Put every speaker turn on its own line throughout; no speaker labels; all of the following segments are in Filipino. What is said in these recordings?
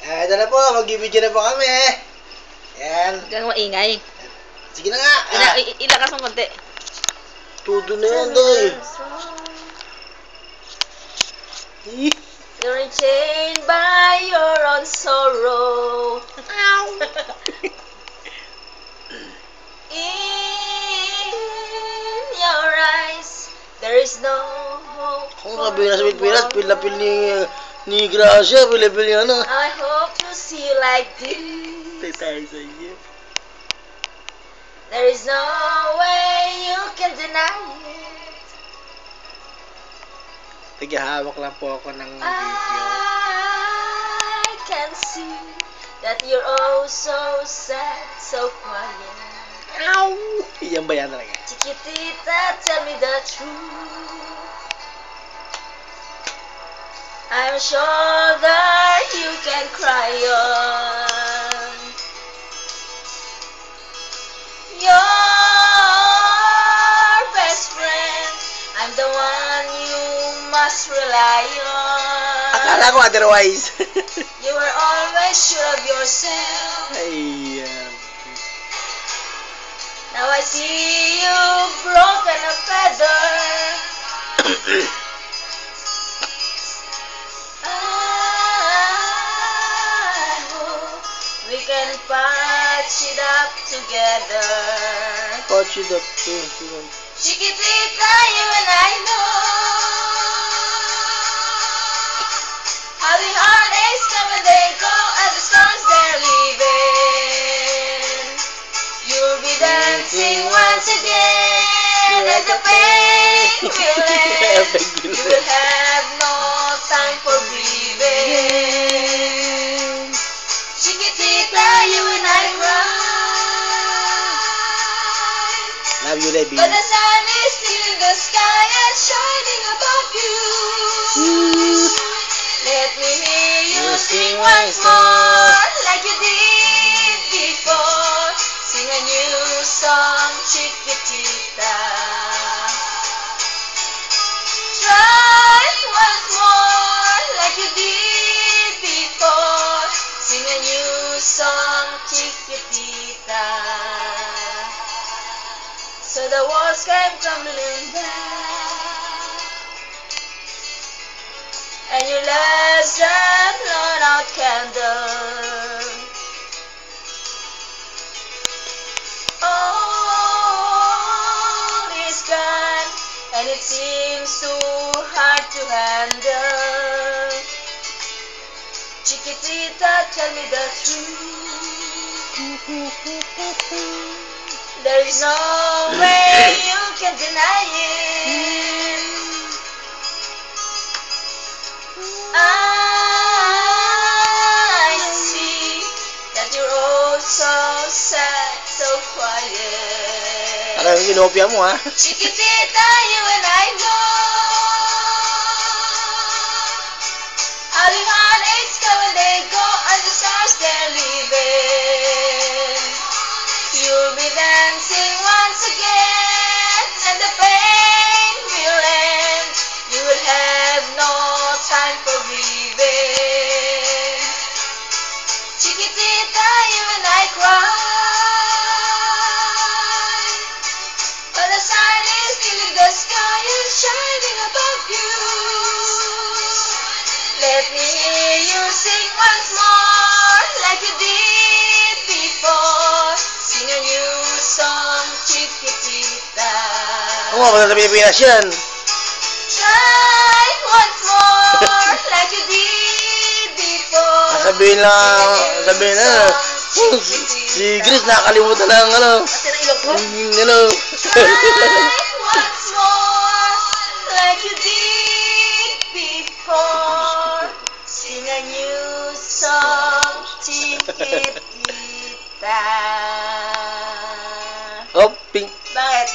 Ito na po, mag-video na po kami. Yan.
Huwag kang maingay.
Sige na nga.
Ilakas mo konti.
Tudo na yan, doy.
You're chained by your own sorrow. In your eyes, there is no hope.
Kung sabi na sa Pilipinas, pila-pil ni Gracia, pila-pil ni ano.
I hope you see like this.
Tayo sa iyo.
There is no way you can deny it.
Naghahawak lang po ako ng video.
I can see that you're oh so sad, so quiet.
Ow! Yan ba yan talaga?
Chiquitita, tell me the truth. I'm sure that you can cry on. Your best friend, I'm the one you must rely on.
Akala ko otherwise.
You were always sure of yourself.
Ay,
Now I see you broken a feather. I hope we can patch it up together.
Patch it up too.
Chiquitita, you and I know how the heartaches come and they go, and the stars they're leaving. You'll be dancing once again, and the pain will end. You will have no time for grieving. Chiquitita, you and I cry,
Love you, baby.
but the sun is still in the sky and shining above you. Let me hear you sing once more, like you did before. Sing a new song, Chiquitita. Try once more, like you did before. Sing a new song, Chiquitita. So the walls came crumbling down, and you left that blown out candle. All is gone, and it seems too hard to handle. Chiquitita, tell me the truth. There is no way you can deny it. I see that you're oh so sad, so quiet.
Parang inopia mo, ha?
Chiquitita, you and I know how the heartaches come and they go, and the stars they're leaving. You'll be dancing once again, and the pain will end. You will have no time for grieving. Chiquitita, you and I cry, but the sun is still in the sky and shining above you. Let me hear you sing once more, like you did before. Sing a new song, Chiquitita.
Oo, wala sa Pilipinas yan.
Try once more, like you did before.
Sabihin na, si Grace nakakalimutan ng ano.
Try once more, like you did before. Sing a new song, Chiquitita.
Oh, pink.
Bakit?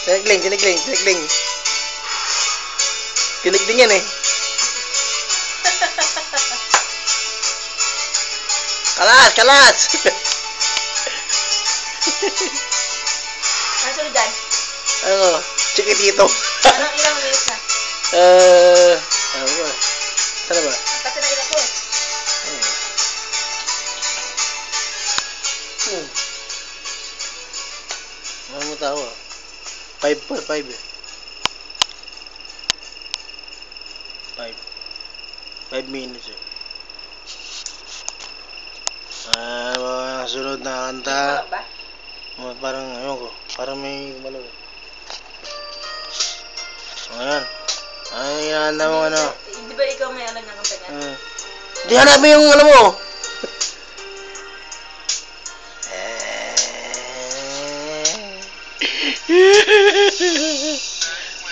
Sinigling. Kinigling yan eh. Kalas!
Ano sunod dyan?
Ano? Chiquitito.
Ilang minutes na?
Ano ba? Sana ba?
Kasi na ilang ko eh.
5 eh. 5 minutes eh. Mga sunod na kanta.
Ba?
Parang, ayun ko. Parang may malo. Ayan. Ay, hinahanda mo ano.
Di ba ikaw may alam ng kanta niya?
Di hanapin yung alam mo.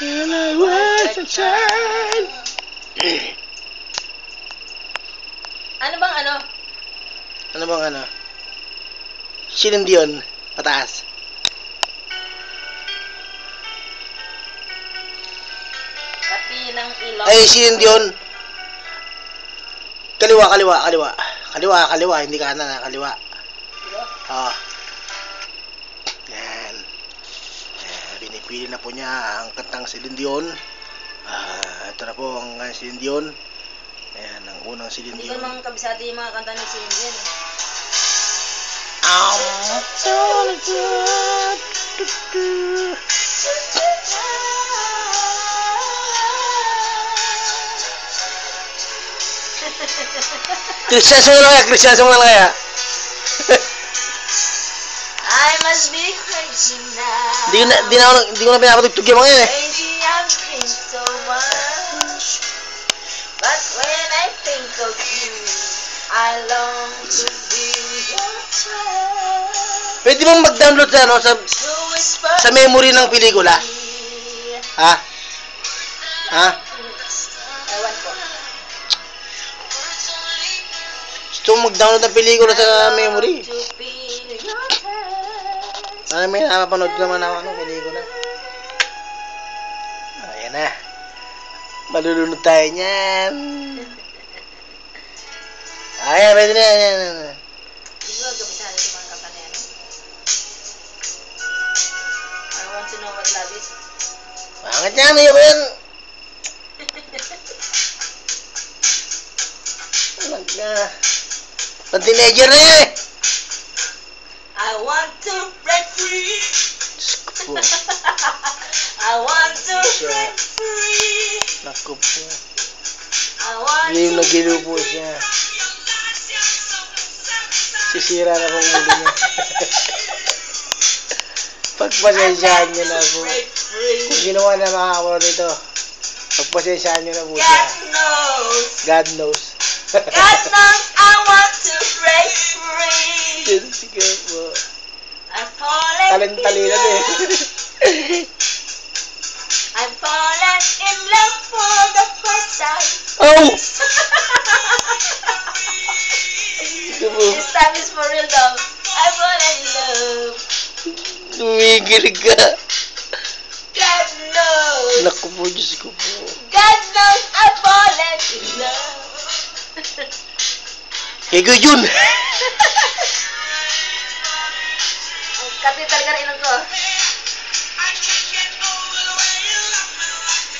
And I was a child.
Ano bang ano?
Ano bang ano? Celine Dion. Pataas.
Pati ng ilong.
Ay, Celine Dion. Kaliwa. Hindi kanan, kaliwa. Oo. Yan. Pinipili na po niya ang kantang Celine Dion. Ito na po ang Celine Dion. Ayan, ang unang Celine
Hindi ko
Dion.
naman kabisado yung mga kanta ni Celine Dion.
Christian song lang kaya.
I must be crazy now.
Hindi ko na pinapatugtog yung mga yun eh.
Crazy, I'm dreaming so much. But when I think of you, I long to be your touch.
Pwede bang mag-download sa, ano,
To whisper
sa memory ng pelikula?
me.
Ha?
Ewan ko.
Gusto mo mag-download ng pelikula sa memory?
To feel your touch.
May napapanood naman ako ng pelikula. Ayan na. Malulunod tayo niyan. Ayan, pwede na yan.
Hindi ko kabisado yung mga kanta na yan. I want to know what love is.
Bakit yan? Ayaw ko yan. Pag-teenager na yan eh.
I want to break free.
Diyos ko po.
I want to break free.
Naku po.
I want
Giliw na
to
giliw po siya. Sisira na pong ulo niya. Pagpasensyahan niyo na po.
break free.
Kung ginawa na makakapunod ito, pagpasensyahan niyo na po siya.
God knows.
God knows.
God knows I want to break free.
Diyos ko po.
I'm falling
Talent-talina
in
eh.
love. I'm falling in love for the first time.
Oh! Ito po.
This time is for real though. I'm falling in love.
Tumigil ka.
God knows.
Naku po, Diyos ko po.
God knows I'm falling in love.
Kay Kuya Jun.
Ang kati talaga ng ilong ko.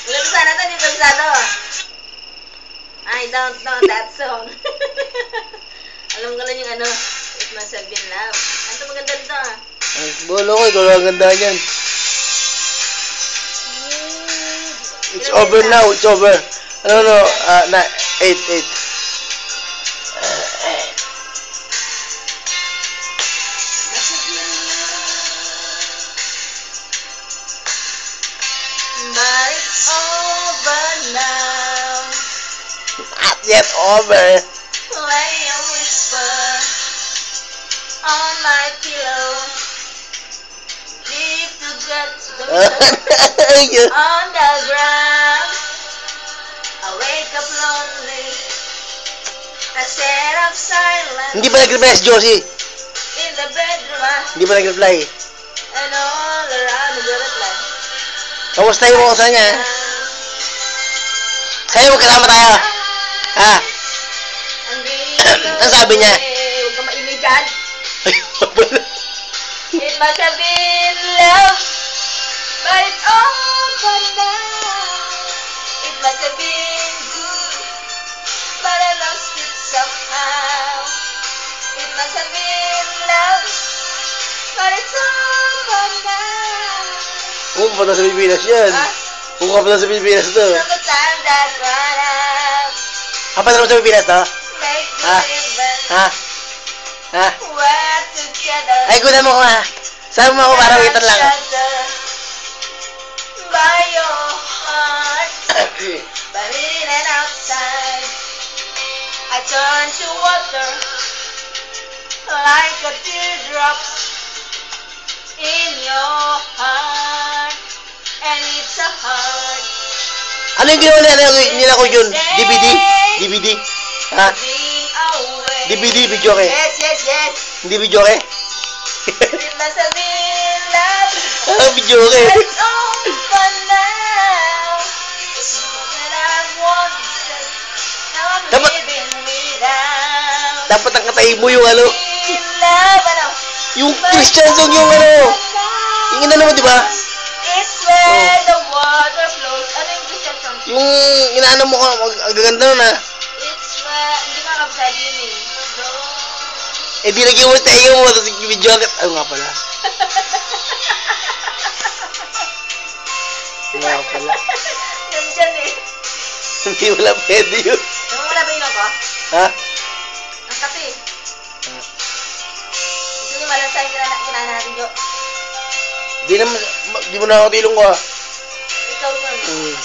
Wala sana to, yung kabisado. I don't know that song. Alam ko lang yung ano, It Must Have Been Love. Ano maganda dito ah.
Ay, bolo ko, ikaw lang ang ganda niyan. It's over now, it's over. No, 8.
But it's over now.
Not yet over.
When you whisper on my pillow, leave to get on the ground. I wake up lonely. I set up silence
Hindi ba nag-reply si Josie?
in the bedroom
Hindi ba nag-reply?
and all around the butterfly.
Kamusta yung sa niya? Sa'yo, magkasama tayo. Ha? Ano sabi niya?
Huwag ka maingay dyan.
Ay,
It must have been love, but it's over now. It must have been good, but I lost it somehow. It must have been love, but it's over now.
Pupunta sa Pilipinas yan.
Ha?
Pupunta sa Pilipinas to.
From the time that ran out,
Kapan naman sa Pilipinas to?
make
Ha?
believe
Ha? Ha?
we're together.
Ay, kunan mo ko ha. Sama mo ako para witan lang.
Shelter by your heart, but in and outside, I turn to water like a teardrop in your heart, and it's a heart
Ano yung ginawa nila ko yun? DVD? DVD? Ha?
being away.
DVD, video ke?
Yes, yes, yes.
Hindi video ke?
It must have been love.
Ah, video ke.
It's over now. It's more than I wanted. Now I'm
Dapat-
living without.
Dapat ang katayin mo yung ano?
In love, ano?
Yung Christian song yung ano? Yung inano mo, di ba?
It's where the water flows. Ano yung Christian song?
Yung inaano mo ko, ang gaganda nun ha.
It's where, hindi ka kapsad yun eh.
Eh di lagi mo sa iyo mo, tapos yung video ulit. Ano nga pala? Ano nga pala?
Nandyan eh.
Hindi wala pwede yun.
Yung wala ba yun ako?
Ha?
Ang kape. Gusto niyo malansay kinahan natin, Jo.
Di naman, di mo na ako tilong ko ha.
Ikaw yun.
Hmm.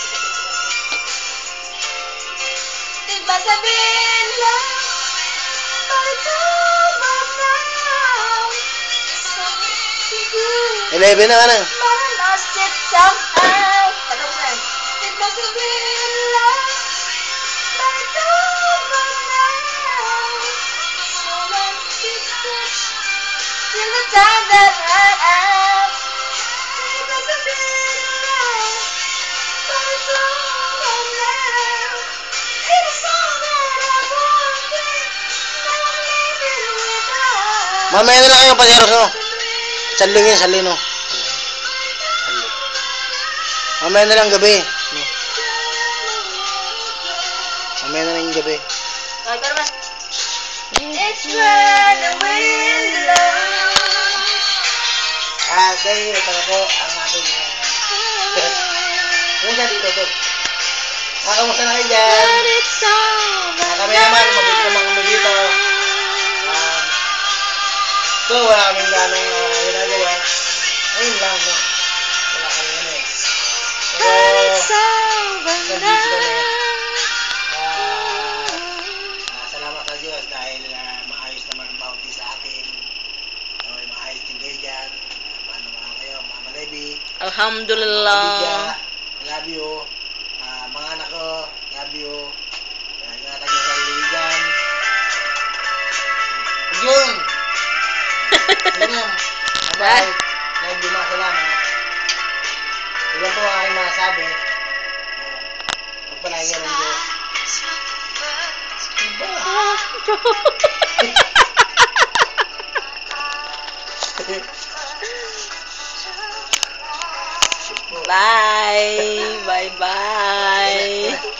Diba sabihin lang, but it's over now. Siguro,
11 na ka na.
but I lost it somehow. Tapos na. Diba sabihin lang, but it's over now. So let's keep touch till the time that ran out. Diba sabihin lang, but it's over now. It's all that I wanted. Now I'm living without.
Mamaya na lang kayo paseros no. Sanling yun, sanling no. Mamaya na lang gabi. No. Mamaya na lang yung gabi.
Okay, ikaw naman. It's where the wind blows.
Dahil ito na po ang ating yung dyan dito to. Kamusta na kayo dyan?
But it's over
Kami naman, mabit naman kami dito. So, wala kaming ganong ginagawa. Ayun lang, no? Wala kami ano eh.
But it's
Pero,
over
nandito kami.
now.
Salamat sa Diyos dahil maayos naman ang bounty sa atin. Maayos din kayo dyan. Paano mga kayo, Mama Levi.
Alhamdulillah.
Love you. Mga anak ko, love you. Ingatan niyo sa sarili dyan. Yun! Yun yan. Bye-bye. Love you mga salamat. Ilan po ang aking masasabi. Pagpalagi ng Diyos.
Bye. Bye-bye.